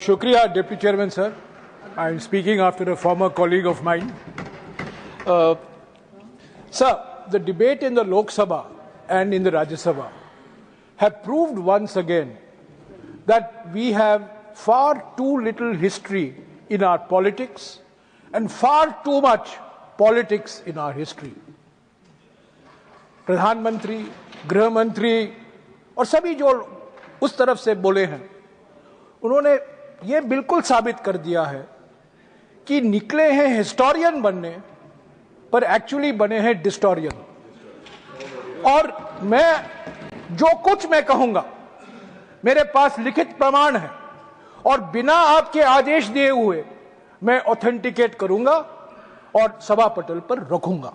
Shukriya, Deputy Chairman, sir. I am speaking after a former colleague of mine. Sir, the debate in the Lok Sabha and in the Rajya Sabha have proved once again that we have far too little history in our politics and far too much politics in our history. प्रधानमंत्री, गृह मंत्री और सभी जो उस तरफ से बोले हैं, उन्होंने ये बिल्कुल साबित कर दिया है कि निकले हैं हिस्टोरियन बनने पर एक्चुअली बने हैं डिस्टोरियन। और मैं जो कुछ मैं कहूंगा मेरे पास लिखित प्रमाण है और बिना आपके आदेश दिए हुए मैं ऑथेंटिकेट करूंगा और सभा पटल पर रखूंगा।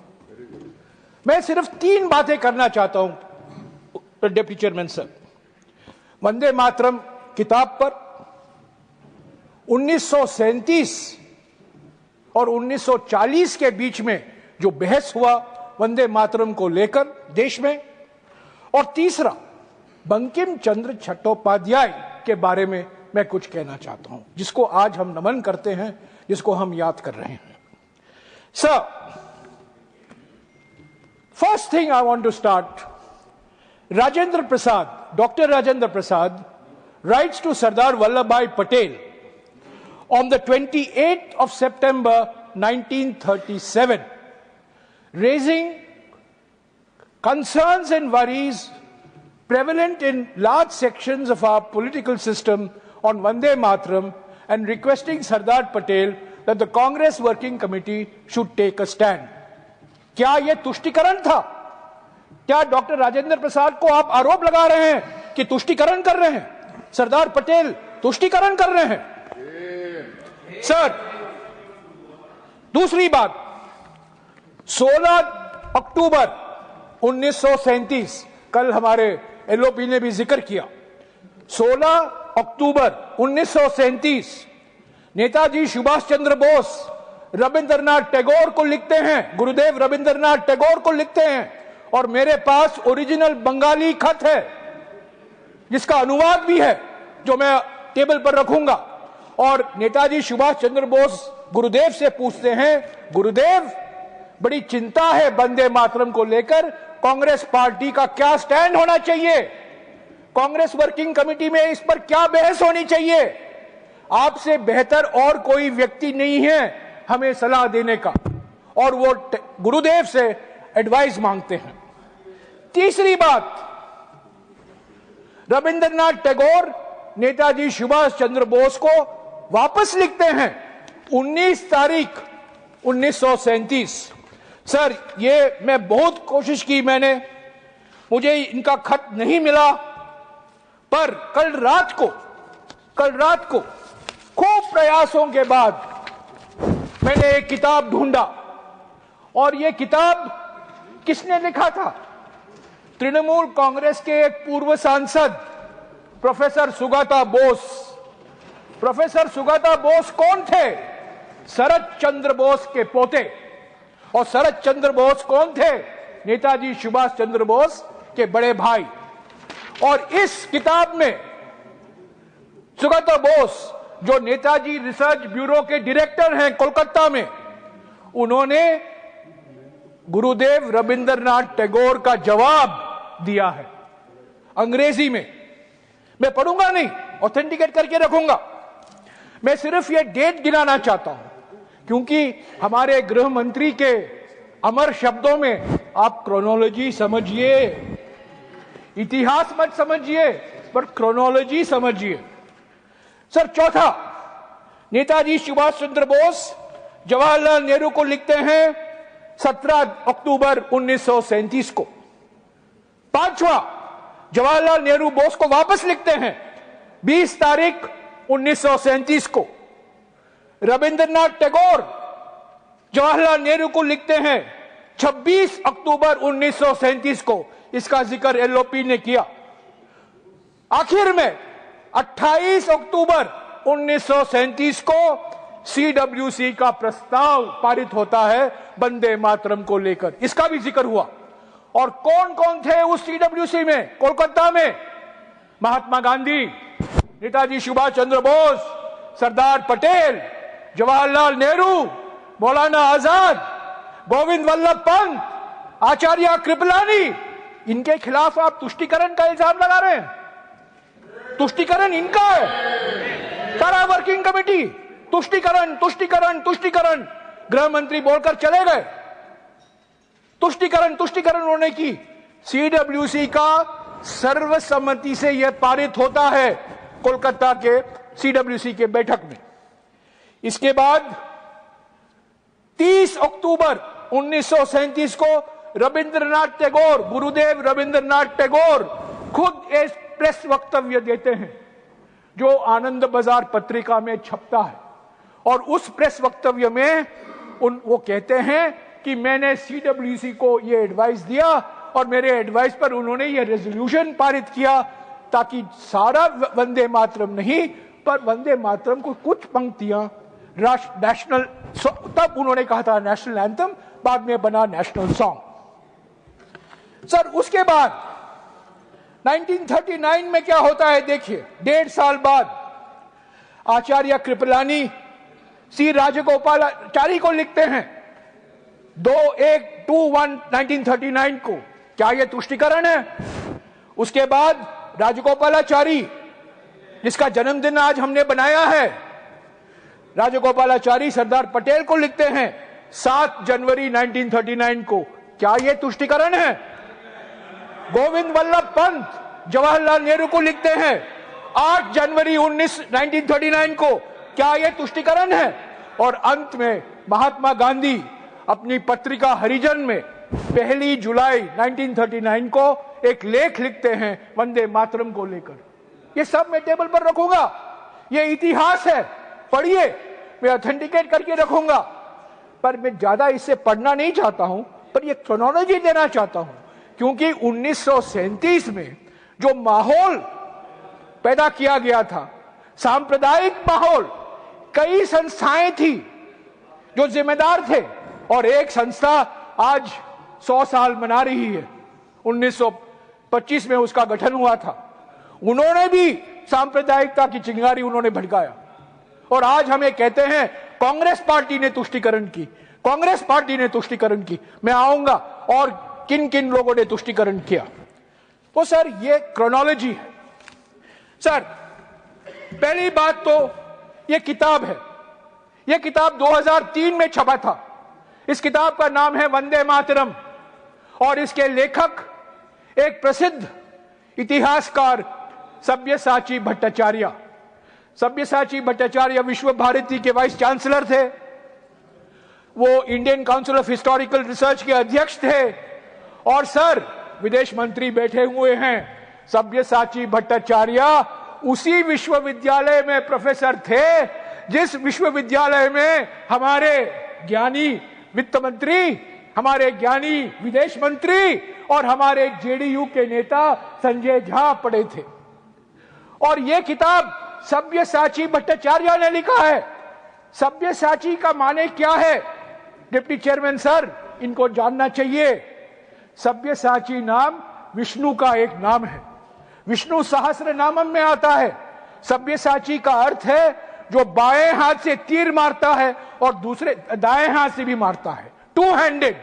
मैं सिर्फ 3 बातें करना चाहता हूं deputy chairman sir. Vande Mataram किताब पर 1937 और 1940 के बीच में जो बहस हुआ वंदे मातरम को लेकर देश में, और तीसरा बंकिम चंद्र चट्टोपाध्याय के बारे में मैं कुछ कहना चाहता हूं, जिसको आज हम नमन करते हैं, जिसको हम याद कर रहे हैं। Sir, first thing I want to start, Rajendra Prasad, doctor Rajendra Prasad writes to Sardar Vallabhbhai Patel on the 28th of September 1937, raising concerns and worries prevalent in large sections of our political system on Vande Mataram and requesting Sardar Patel that the Congress Working Committee should take a stand. क्या यह तुष्टिकरण था? क्या doctor Rajendra प्रसाद को आप आरोप लगा रहे हैं कि तुष्टिकरण कर रहे हैं? सरदार पटेल तुष्टिकरण कर रहे हैं? सर, दूसरी बात, 16 अक्टूबर 1937, कल हमारे एलओपी ने भी जिक्र किया, 16 अक्टूबर 1937 नेताजी सुभाष चंद्र बोस रविंद्रनाथ टैगोर को लिखते हैं, गुरुदेव रविंद्रनाथ टैगोर को लिखते हैं, और मेरे पास ओरिजिनल बंगाली खत है जिसका अनुवाद भी है जो मैं टेबल पर रखूंगा। और नेताजी सुभाष चंद्र बोस गुरुदेव से पूछते हैं, गुरुदेव बड़ी चिंता है वंदे मातरम को लेकर, कांग्रेस पार्टी का क्या स्टैंड होना चाहिए, कांग्रेस वर्किंग कमेटी में इस पर क्या बहस होनी चाहिए? आपसे बेहतर और कोई व्यक्ति नहीं है हमें सलाह देने का, और वो गुरुदेव से एडवाइस मांगते हैं। तीसरी बात, रविंद्रनाथ टैगोर नेताजी सुभाष चंद्र बोस को वापस लिखते हैं 19 तारीख 1937। सर, ये मैं बहुत कोशिश की मैंने, मुझे इनका खत नहीं मिला, पर कल रात को खूब प्रयासों के बाद मैंने एक किताब ढूंढा, और ये किताब किसने लिखा था? तृणमूल कांग्रेस के एक पूर्व सांसद प्रोफेसर सुगाता बोस। प्रोफेसर सुगाता बोस कौन थे? शरद चंद्र बोस के पोते। और शरद चंद्र बोस कौन थे? नेताजी सुभाष चंद्र बोस के बड़े भाई। और इस किताब में सुगाता बोस, जो नेताजी रिसर्च ब्यूरो के डायरेक्टर हैं कोलकाता में, उन्होंने गुरुदेव रविंद्रनाथ टैगोर का जवाब दिया है अंग्रेजी में। मैं पढ़ूंगा नहीं, ऑथेंटिकेट करके रखूंगा। मैं सिर्फ ये डेट गिनाना चाहता हूं, क्योंकि हमारे गृह मंत्री के अमर शब्दों में आप क्रोनोलॉजी समझिए, इतिहास मत समझिए, पर क्रोनोलॉजी समझिए। सर, चौथा, नेताजी सुभाष चंद्र बोस जवाहरलाल नेहरू को लिखते हैं 17 अक्टूबर 1937 को। पांचवा, जवाहरलाल नेहरू बोस को वापस लिखते हैं 20 तारीख 1937 को। रविंद्रनाथ टैगोर जवाहरलाल नेहरू को लिखते हैं 26 अक्टूबर 1937 को। इसका जिक्र एलओपी ने किया। आखिर में 28 अक्टूबर 1937 को सीडब्ल्यूसी का प्रस्ताव पारित होता है वंदे मातरम को लेकर, इसका भी जिक्र हुआ। और कौन कौन थे उस सीडब्ल्यूसी में? कोलकाता में महात्मा गांधी, नेताजी सुभाष चंद्र बोस, सरदार पटेल, जवाहरलाल नेहरू, मौलाना आजाद, गोविंद वल्लभ पंत, आचार्य कृपलानी, इनके खिलाफ आप तुष्टीकरण का इल्जाम लगा रहे हैं। तुष्टीकरण इनका है। सारा वर्किंग कमेटी तुष्टीकरण तुष्टीकरण तुष्टीकरण, गृह मंत्री बोलकर चले गए। तुष्टीकरण तुष्टीकरण उन्होंने की। सीडब्ल्यूसी का सर्वसम्मति से यह पारित होता है कोलकाता के सीडब्ल्यूसी के बैठक में। इसके बाद 30 अक्टूबर 1937 को रविंद्रनाथ टैगोर, गुरुदेव रविंद्रनाथ टैगोर खुद एक प्रेस वक्तव्य देते हैं जो आनंद बाजार पत्रिका में छपता है। और उस प्रेस वक्तव्य में वो कहते हैं कि मैंने सीडब्ल्यूसी को ये एडवाइस दिया और मेरे एडवाइस पर उन्होंने ये रेजोल्यूशन पारित किया ताकि सारा वंदे मातरम नहीं, पर वंदे मातरम को कुछ पंक्तियां नेशनल, तब उन्होंने कहा था नेशनल एंथम, बाद में बना नेशनल सॉन्ग। सर उसके बाद 1939 में क्या होता है देखिए। 1.5 साल बाद आचार्य कृपलानी सी राजगोपालाचारी को लिखते हैं 21/1/1939 को, क्या यह तुष्टीकरण है? उसके बाद राजगोपालाचारी, जिसका जन्मदिन आज हमने बनाया है, राजगोपालाचारी सरदार पटेल को लिखते हैं 7 जनवरी 1939 को, क्या यह तुष्टीकरण है? गोविंद वल्लभ पंत जवाहरलाल नेहरू को लिखते हैं 8 जनवरी 1939 को, क्या यह तुष्टीकरण है? और अंत में महात्मा गांधी अपनी पत्रिका हरिजन में 1 जुलाई 1939 को एक लेख लिखते हैं वंदे मातरम को लेकर। ये सब मैं टेबल पर रखूंगा, ये इतिहास है, पढ़िए, मैं ऑथेंटिकेट करके रखूंगा। पर मैं ज्यादा इससे पढ़ना नहीं चाहता हूं, पर ये क्रोनोलॉजी देना चाहता हूं, क्योंकि 1937 में जो माहौल पैदा किया गया था, सांप्रदायिक माहौल, कई संस्थाएं थी जो जिम्मेदार थे, और एक संस्था आज 100 साल मना रही है। 1925 में उसका गठन हुआ था। उन्होंने भी सांप्रदायिकता की चिंगारी उन्होंने भड़काया, और आज हमें कहते हैं कांग्रेस पार्टी ने तुष्टीकरण की, कांग्रेस पार्टी ने तुष्टीकरण की। मैं आऊंगा और किन किन लोगों ने तुष्टीकरण किया। तो सर ये क्रोनोलॉजी है। सर पहली बात तो ये किताब है। यह किताब 2003 में छपा था। इस किताब का नाम है वंदे मातरम, और इसके लेखक एक प्रसिद्ध इतिहासकार सब्यसाची भट्टाचार्य। सब्यसाची भट्टाचार्य विश्व भारती के वाइस चांसलर थे। वो Indian council of historical research के अध्यक्ष थे, और सर विदेश मंत्री बैठे हुए हैं। सब्यसाची भट्टाचार्य उसी विश्वविद्यालय में प्रोफेसर थे जिस विश्वविद्यालय में हमारे ज्ञानी वित्त मंत्री, हमारे ज्ञानी विदेश मंत्री और हमारे जेडीयू के नेता संजय झा पढ़े थे। और यह किताब सब्यसाची भट्टाचार्य ने लिखा है। सब्यसाची का माने क्या है? डिप्टी चेयरमैन सर, इनको जानना चाहिए। सब्यसाची नाम विष्णु का एक नाम है, विष्णु सहस्त्र नामम में आता है। सब्यसाची का अर्थ है जो बाएं हाथ से तीर मारता है और दूसरे दाएं हाथ से भी मारता है, 2 हैंडेड।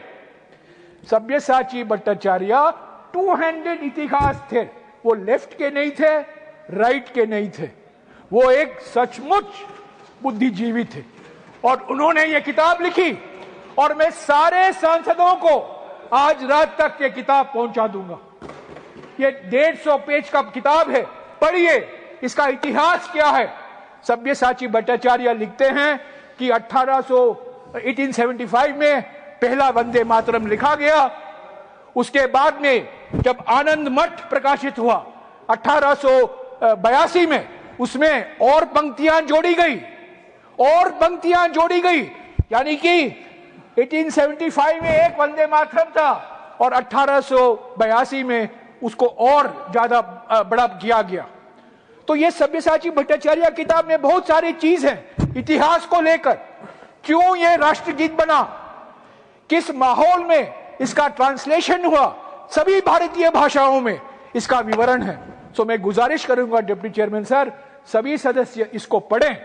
सब्यसाची भट्टाचार्य 2 हैंडेड इतिहास थे। वो लेफ्ट के नहीं थे, राइट के नहीं थे, वो एक सचमुच बुद्धिजीवी थे। और उन्होंने ये किताब लिखी, और मैं सारे सांसदों को आज रात तक ये किताब पहुंचा दूंगा। ये 150 पेज का किताब है, पढ़िए इसका इतिहास क्या है। सब्यसाची भट्टाचार्य लिखते हैं कि 1875 में पहला वंदे मातरम लिखा गया। उसके बाद में जब आनंद मठ प्रकाशित हुआ 1882 में, उसमें और पंक्तियां जोड़ी गई, और पंक्तियां जोड़ी गई, यानी कि 1875 में एक वंदे मातरम था और 1882 में उसको और ज्यादा बड़ा किया गया। तो ये सब्यसाची भट्टाचार्य किताब में बहुत सारी चीज है इतिहास को लेकर। क्यों ये राष्ट्रगीत बना, किस माहौल में इसका ट्रांसलेशन हुआ, सभी भारतीय भाषाओं में इसका विवरण है। सो मैं गुजारिश करूंगा डिप्टी चेयरमैन सर, सभी सदस्य इसको पढ़ें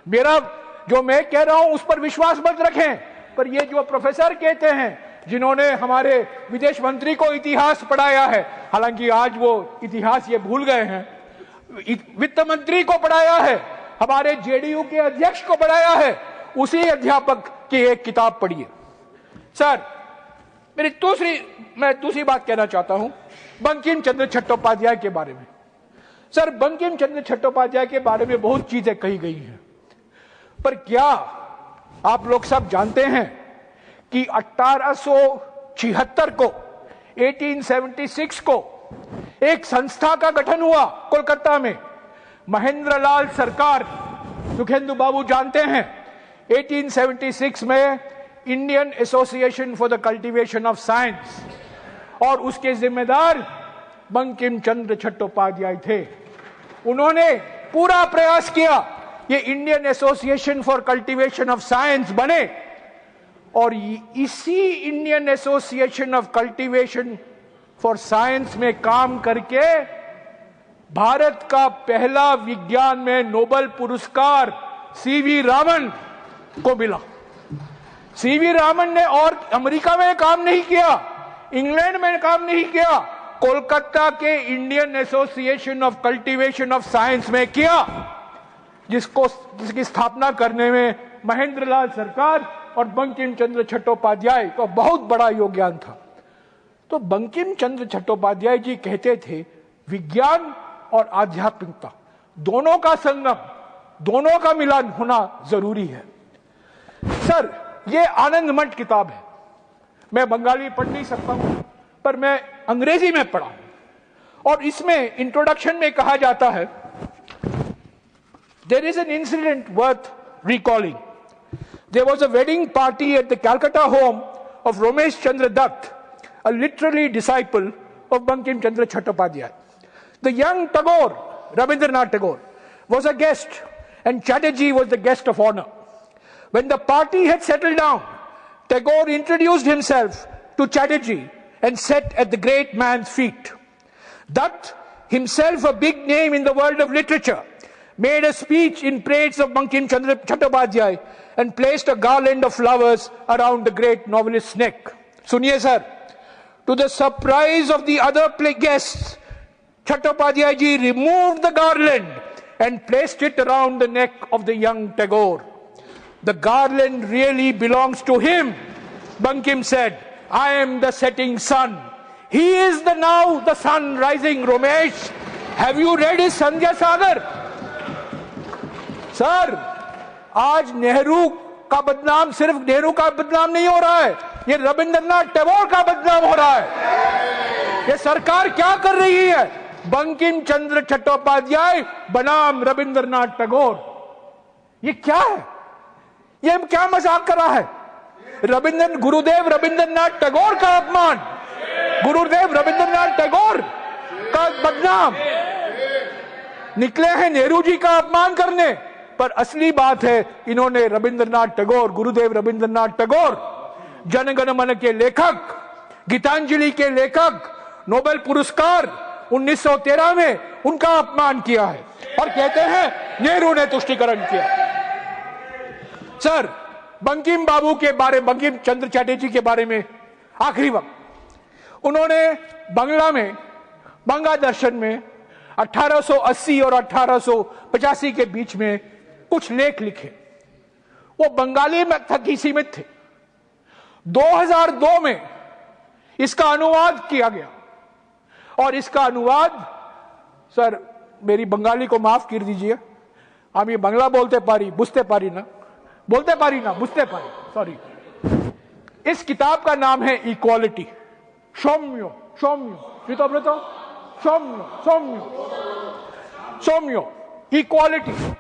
मेरा जो मैं कह रहा हूं उस पर विश्वास मत रखें, पर ये जो प्रोफेसर कहते हैं जिन्होंने हमारे विदेश मंत्री को इतिहास पढ़ाया है, हालांकि आज वो इतिहास ये भूल गए हैं, वित्त मंत्री को पढ़ाया है, हमारे जेडीयू के अध्यक्ष को पढ़ाया है, उसी अध्यापक की एक किताब पढ़िए। सर, मैं दूसरी बात कहना चाहता हूं बंकिम चंद्र चट्टोपाध्याय के बारे में। सर, बंकिम चंद्र चट्टोपाध्याय के बारे में बहुत चीजें कही गई हैं, पर क्या आप लोग सब जानते हैं कि 1876 को 1876 को एक संस्था का गठन हुआ कोलकाता में, महेंद्र लाल सरकार, सुखेंदु बाबू जानते हैं, 1876 में Indian association for the cultivation of science, और उसके जिम्मेदार बंकिम चंद्र चट्टोपाध्याय थे। उन्होंने पूरा प्रयास किया ये Indian association for cultivation of science बने, और इसी Indian association of cultivation for science में काम करके भारत का पहला विज्ञान में नोबेल पुरस्कार सीवी रामन को मिला। सीवी रामन ने और अमेरिका में काम नहीं किया, इंग्लैंड में काम नहीं किया, कोलकाता के Indian association of cultivation of science में किया, जिसकी स्थापना करने में महेंद्र लाल सरकार और बंकिम चंद्र चट्टोपाध्याय का बहुत बड़ा योगदान था। तो बंकिम चंद्र चट्टोपाध्याय जी कहते थे विज्ञान और आध्यात्मिकता दोनों का संगम, दोनों का मिलन होना जरूरी है। सर, ये आनंद मठ किताब है, मैं बंगाली पढ़ नहीं सकता हूं, पर मैं अंग्रेजी में पढ़ा हूं, और इसमें इंट्रोडक्शन में कहा जाता है, there is an incident worth recalling. There was a wedding party at the Calcutta home of Ramesh Chandra Dutt, a literary disciple of Bankim Chandra Chattopadhyay. The young Tagore, Rabindranath Tagore, was a guest, and Chatterjee was the guest of honor. When the party had settled down, Tagore introduced himself to Chatterjee and sat at the great man's feet. Dutt, himself a big name in the world of literature, made a speech in praise of Bankim Chandra Chattopadhyay and placed a garland of flowers around the great novelist's neck. Suniye sir, to the surprise of the other guests, Chattopadhyay ji removed the garland and placed it around the neck of the young Tagore. The garland really belongs to him, Bankim said. I am the setting sun. He is now the sun rising, Ramesh. Have you read his Sandhya Sagar? Sir, आज नेहरू का बदनाम सिर्फ नेहरू का बदनाम नहीं हो रहा है, ये रविंद्रनाथ टैगोर का बदनाम हो रहा है। ये सरकार क्या कर रही है? बंकिम चंद्र चट्टोपाध्याय बनाम रविंद्रनाथ टैगोर, ये क्या है? ये क्या मजाक कर रहा है? गुरुदेव रविंद्रनाथ टैगोर का अपमान, गुरुदेव रविंद्रनाथ टैगोर का बदनाम, निकले हैं नेहरू जी का अपमान करने, पर असली बात है इन्होंने रविंद्रनाथ टैगोर, गुरुदेव रविंद्रनाथ टैगोर, जनगण मन के लेखक, गीतांजलि के लेखक, नोबेल पुरस्कार 1913 में उनका अपमान किया है, और कहते हैं नेहरू ने तुष्टीकरण किया। सर, बंकिम बाबू के बारे, बंकिम चंद्र चटर्जी के बारे में आखिरी वक्त, उन्होंने बंगला में, बंगा दर्शन में 1880 और 1885 के बीच में कुछ लेख लिखे। वो बंगाली में तक ही सीमित थे। 2002 में इसका अनुवाद किया गया, और इसका अनुवाद, सर मेरी बंगाली को माफ कर दीजिए, हम ये बंगला बोलते पारी बुझते पारी ना, बोलते पारी ना बुझते पारी, सॉरी। इस किताब का नाम है इक्वालिटी। सौम्यो सौम्यो सौम्यो सौम्यो सौम्यो इक्वालिटी।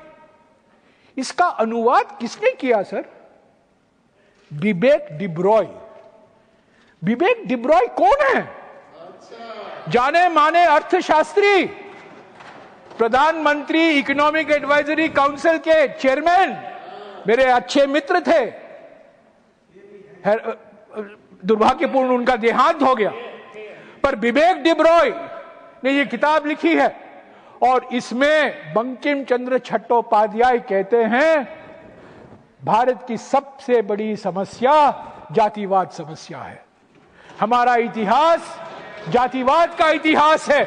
इसका अनुवाद किसने किया सर? बिबेक डिब्रॉय। बिबेक डिब्रॉय कौन है? जाने माने अर्थशास्त्री, प्रधानमंत्री इकोनॉमिक एडवाइजरी काउंसिल के चेयरमैन, मेरे अच्छे मित्र थे। दुर्भाग्यपूर्ण उनका देहांत हो गया, पर बिबेक डिब्रॉय ने ये किताब लिखी है, और इसमें बंकिम चंद्र चट्टोपाध्याय कहते हैं भारत की सबसे बड़ी समस्या जातिवाद समस्या है। हमारा इतिहास जातिवाद का इतिहास है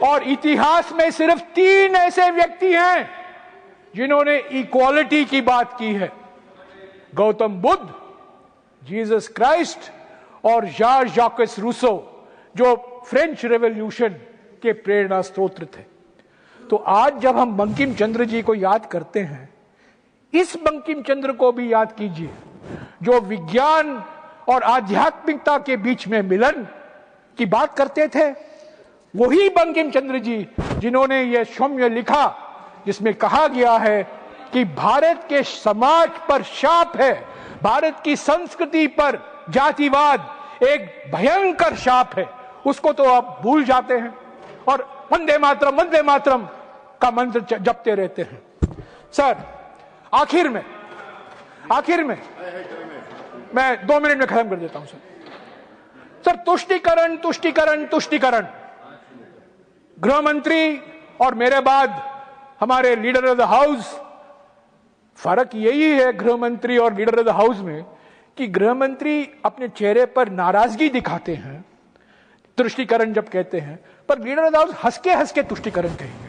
और इतिहास में सिर्फ 3 ऐसे व्यक्ति हैं जिन्होंने इक्वालिटी की बात की है, गौतम बुद्ध, जीसस क्राइस्ट और जॉर्ज जैकस रूसो, जो फ्रेंच रेवोल्यूशन के प्रेरणा स्रोत थे। तो आज जब हम बंकिम चंद्र जी को याद करते हैं, इस बंकिम चंद्र को भी याद कीजिए जो विज्ञान और आध्यात्मिकता के बीच में मिलन की बात करते थे। वही बंकिम चंद्र जी जिन्होंने यह सौम्य लिखा जिसमें कहा गया है कि भारत के समाज पर शाप है, भारत की संस्कृति पर जातिवाद एक भयंकर शाप है, उसको तो आप भूल जाते हैं और वंदे मातरम का मंत्र जपते रहते हैं। सर आखिर में मैं 2 मिनट में खत्म कर देता हूं। सर तुष्टीकरण गृह मंत्री और मेरे बाद हमारे लीडर ऑफ द हाउस, फर्क यही है गृह मंत्री और लीडर ऑफ द हाउस में कि गृह मंत्री अपने चेहरे पर नाराजगी दिखाते हैं तुष्टीकरण जब कहते हैं, पर लीडर ऑफ द हाउस हंस के तुष्टीकरण कहेंगे।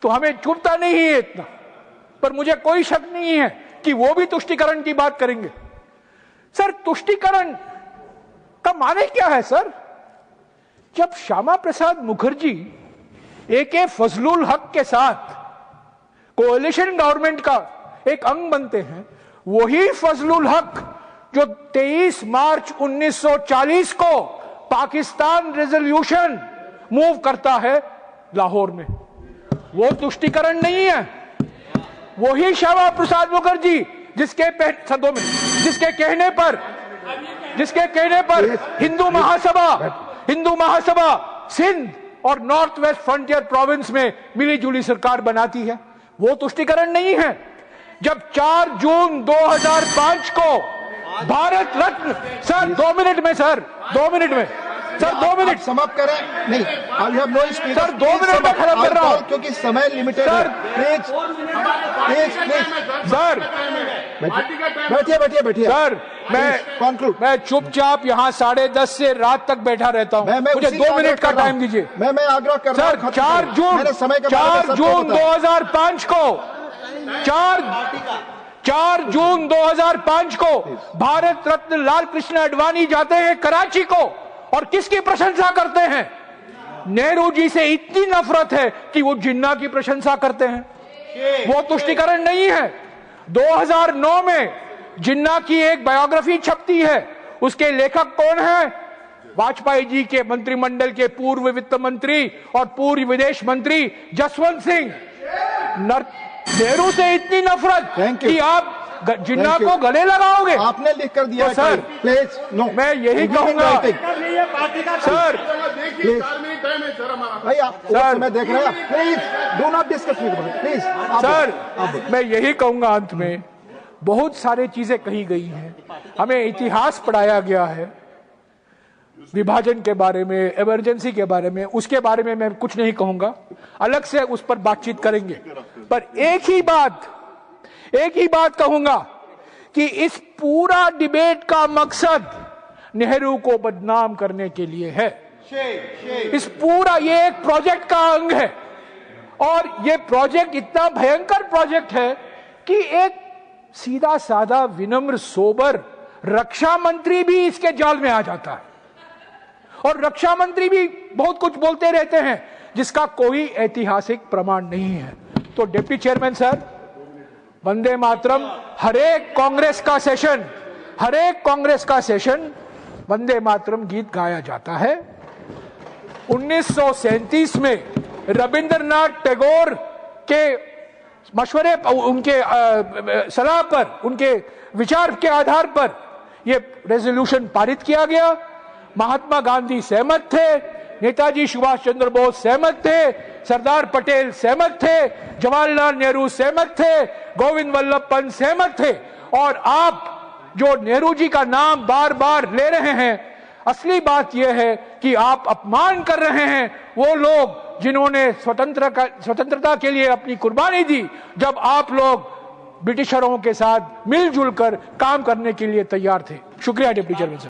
तो हमें चुभता नहीं है इतना, पर मुझे कोई शक नहीं है कि वो भी तुष्टीकरण की बात करेंगे। सर तुष्टीकरण का माने क्या है सर? जब श्यामा प्रसाद मुखर्जी AK फजलुल हक के साथ कोएलिशन गवर्नमेंट का एक अंग बनते हैं, वही फजलुल हक जो 23 मार्च 1940 को पाकिस्तान रेजोल्यूशन मूव करता है लाहौर में, वो तुष्टीकरण नहीं है। वही श्यामा प्रसाद मुखर्जी जिसके कहने पर हिंदू महासभा सिंध और नॉर्थ वेस्ट फ्रंटियर प्रोविंस में मिलीजुली सरकार बनाती है, वो तुष्टीकरण नहीं है। जब 4 जून 2005 को भारत रत्न, सर 2 मिनट में सर 2 मिनट समाप्त करें। नहीं, I have no speech sir, 2 minute में खत्म कर रहा हूं क्योंकि समय लिमिटेड है। प्लीज सर बैठिए सर, मैं चुपचाप यहाँ 10:30 से रात तक बैठा रहता हूँ, मुझे 2 मिनट का टाइम दीजिए। मैं आग्रह कर रहा हूं। 4 जून 2005 को भारत रत्न लाल कृष्ण आडवाणी जाते हैं कराची को और किसकी प्रशंसा करते हैं? नेहरू जी से इतनी नफरत है कि वो जिन्ना की प्रशंसा करते हैं। वो तुष्टीकरण नहीं है। 2009 में जिन्ना की एक बायोग्राफी छपती है, उसके लेखक कौन है? वाजपेयी जी के मंत्रिमंडल के पूर्व वित्त मंत्री और पूर्व विदेश मंत्री जसवंत सिंह। नेहरू से इतनी नफरत कि आप जिन्ना को गले लगाओगे। आपने लिख कर दिया तो सर प्लीज नो, मैं यही कहूंगा सर, प्लीज भाई आप सर मैं देख रहा हूं, please do not discuss with me please. Sir मैं यही कहूंगा अंत में, बहुत सारी चीजें कही गई हैं, हमें इतिहास पढ़ाया गया है विभाजन के बारे में, इमरजेंसी के बारे में, उसके बारे में मैं कुछ नहीं कहूंगा, अलग से उस पर बातचीत करेंगे। पर एक ही बात कहूंगा कि इस पूरा डिबेट का मकसद नेहरू को बदनाम करने के लिए है। इस पूरा ये एक प्रोजेक्ट का अंग है और ये प्रोजेक्ट इतना भयंकर प्रोजेक्ट है कि एक सीधा साधा विनम्र सोबर रक्षा मंत्री भी इसके जाल में आ जाता है और रक्षा मंत्री भी बहुत कुछ बोलते रहते हैं जिसका कोई ऐतिहासिक प्रमाण नहीं है। तो deputy chairman sir, Vande Mataram, हर एक कांग्रेस का सेशन वंदे मातरम गीत गाया जाता है। 1937 में रविंद्रनाथ टैगोर के मशवरे, उनके सलाह पर, उनके विचार के आधार पर यह रेजोल्यूशन पारित किया गया। महात्मा गांधी सहमत थे, नेताजी सुभाष चंद्र बोस सहमत थे, सरदार पटेल सहमत थे, जवाहरलाल नेहरू सहमत थे, गोविंद वल्लभ पंत सहमत थे। और आप जो नेहरू जी का नाम बार बार ले रहे हैं, असली बात यह है कि आप अपमान कर रहे हैं वो लोग जिन्होंने स्वतंत्रता के लिए अपनी कुर्बानी दी, जब आप लोग ब्रिटिशरों के साथ मिलजुल कर काम करने के लिए तैयार थे। शुक्रिया डिप्टी चेयरमैन साहब।